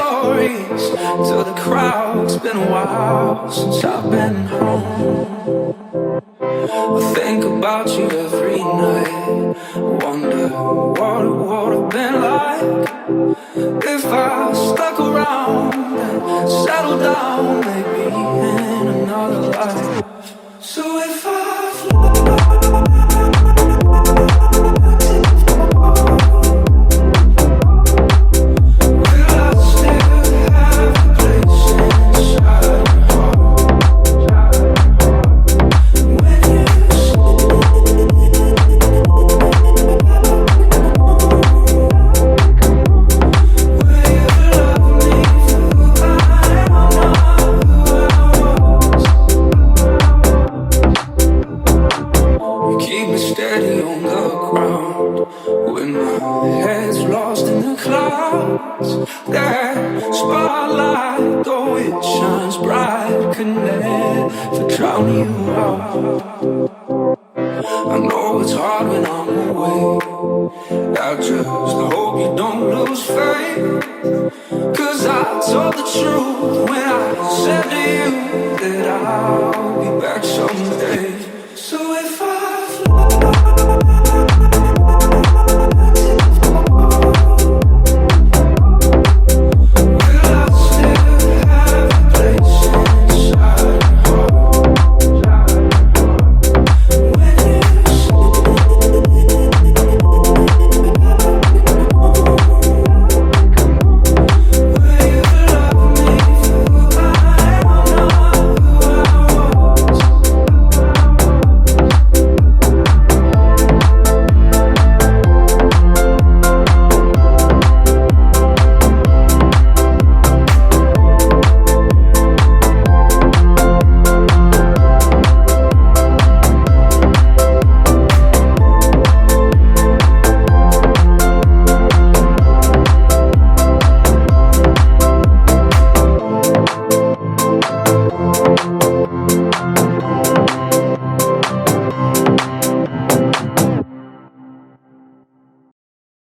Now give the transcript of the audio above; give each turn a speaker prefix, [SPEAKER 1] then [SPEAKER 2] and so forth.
[SPEAKER 1] stories to the crowd. It's been a while since I've been home. I think about you every night. Wonder what it would have been like if I stuck around and settled down, maybe in another life. So if I I know it's hard when I'm away. I just hope you don't lose faith. 'Cause I told the truth when I said to you that I'll be back someday. So if I